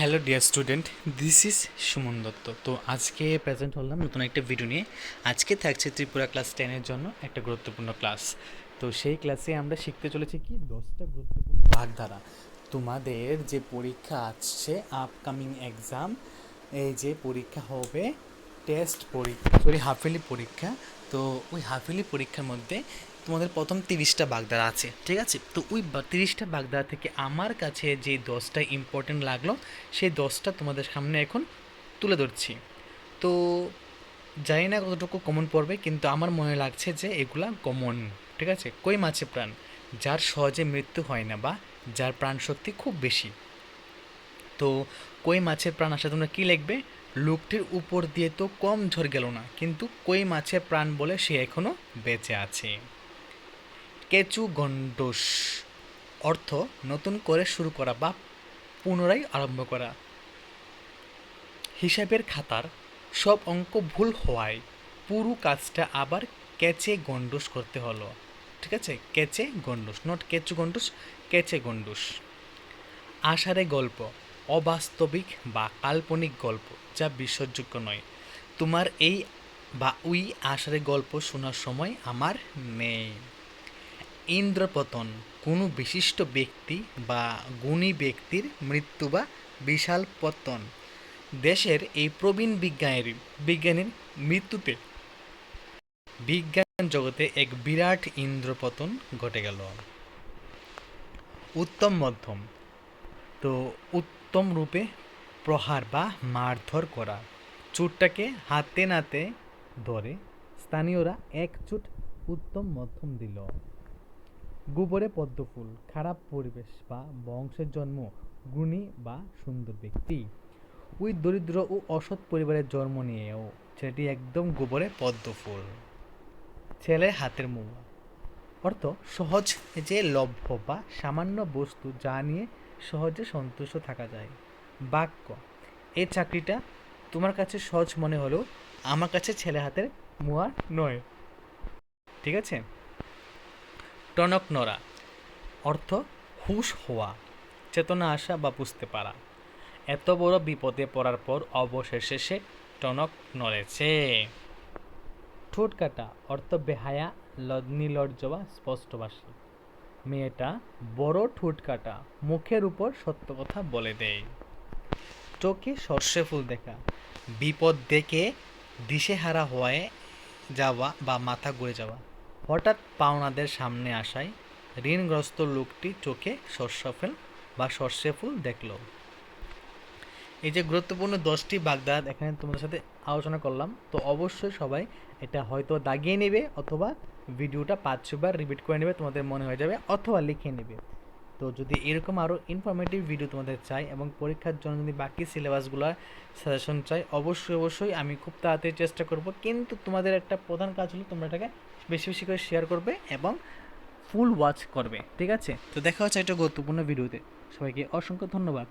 Hello dear student, this is Suman Dutta. তো আজকে present হলাম নতুন একটা ভিডিও নিয়ে। আজকে থাকছে ত্রিপুরা ক্লাস 10-এর জন্য একটা গুরুত্বপূর্ণ ক্লাস। তো সেই ক্লাসে আমরা শিখতে চলেছি কি 10টা গুরুত্বপূর্ণ ভাগধারা। তোমাদের যে পরীক্ষা আসছে, আপকামিং এক্সাম, এই যে পরীক্ষা হবে, টেস্ট পরীক্ষা, হাফেলি পরীক্ষা। তো ওই হাফেলি পরীক্ষার মধ্যে তোমাদের প্রথম 30টা বাগধারা আছে, ঠিক আছে? তো ওই 30টা বাগধারা থেকে আমার কাছে যে 10টা ইম্পর্টেন্ট লাগলো, সেই 10টা তোমাদের সামনে এখন তুলে ধরছি। তো জানি না কতটুকু কমন পড়বে, কিন্তু আমার মনে লাগছে যে এগুলা কমন, ঠিক আছে? কই মাছে প্রাণ, যার সহজে মৃত্যু হয় না বা যার প্রাণ শক্তি খুব বেশি। তো কই মাছের প্রাণ আসলে তোমরা কী লিখবে? লোকটির উপর দিয়ে তো কম ঝড় গেল না, কিন্তু কই মাছের প্রাণ বলে সে এখনো বেঁচে আছে। কেঁচু গণ্ডূষ অর্থ নতুন করে শুরু করা বা পুনরায় আরম্ভ করা। হিসাবের খাতার সব অঙ্ক ভুল হওয়ায় পুরো কাজটা আবার কেচে গণ্ডূষ করতে হলো, ঠিক আছে? কেচে গণ্ডূষ, নট কেঁচু গণ্ডূষ, কেচে গণ্ডূষ। আষাঢ়ে গল্প অবাস্তবিক বা কাল্পনিক গল্প, যা বিশ্বাসযোগ্য নয়। তোমার এই বা ওই আষাঢ়ে গল্প শোনার সময় আমার নেই। ইন্দ্রপতন কোনো বিশিষ্ট ব্যক্তি বা গুণী ব্যক্তির মৃত্যু বা বিশাল পতন। দেশের এই প্রবীণ বিজ্ঞানীর মৃত্যুতে বিজ্ঞান জগতে এক বিরাট ইন্দ্রপতন ঘটে গেল। উত্তম মধ্যম, তো উত্তম রূপে প্রহার বা মারধর করা। চোরটাকে হাতে নাতে ধরে স্থানীয়রা এক চোট উত্তম মধ্যম দিল। গোবরে পদ্মফুল, খারাপ পরিবেশ বা বংশের জন্ম গুণী বা সুন্দর ব্যক্তি। ওই দরিদ্র ও অসৎ পরিবারের জন্ম নিয়েও ছেলেটি একদম গোবরে পদ্মফুল। ছেলে হাতের মোয়া অর্থ সহজ যে লভ্য বা সামান্য বস্তু যা নিয়ে সহজে সন্তুষ্ট থাকা যায়। বাক্য, এই চাকরিটা তোমার কাছে সহজ মনে হলেও আমার কাছে ছেলে হাতের মোয়া নয়, ঠিক আছে? টনক নড়া অর্থ হুঁশ হওয়া, চেতনা আসা বা বুঝতে পারা। এত বড় বিপদে পড়ার পর অবশেষে সে টনক নড়েছে। ঠোঁট কাটা অর্থ বেহায়া, নির্লজ্জ বা স্পষ্টভাষী। মেয়েটা বড় ঠোঁট কাটা, মুখের উপর সত্য কথা বলে দেয়। চোখে সর্ষে ফুল দেখা, বিপদ দেখে দিশেহারা হয়ে যাওয়া বা মাথা ঘুরে যাওয়া। হঠাৎ পাওনাদের সামনে আসায় ঋণগ্রস্ত লোকটি চোখে সর্ষে ফুল দেখল। এই যে গুরুত্বপূর্ণ 10টি বাগধারা এখানে তোমাদের সাথে আলোচনা করলাম, তো অবশ্যই সবাই এটা হয়তো দাগিয়ে নেবে অথবা ভিডিওটা 5-6 বার রিপিট করে নেবে, তোমাদের মনে হয়ে যাবে, অথবা লিখে নেবে। তো যদি এরকম আরও ইনফরমেটিভ ভিডিও তোমাদের চাই এবং পরীক্ষার জন্য যদি বাকি সিলেবাসগুলোর সাজেশন চাই, অবশ্যই আমি খুব তাড়াতাড়ি চেষ্টা করব। কিন্তু তোমাদের একটা প্রধান কাজ হলো তোমরা এটাকে বেশি বেশি করে শেয়ার করবে এবং ফুল ওয়াচ করবে, ঠিক আছে? তো দেখা হচ্ছে একটা গুরুত্বপূর্ণ ভিডিওতে। সবাইকে অসংখ্য ধন্যবাদ।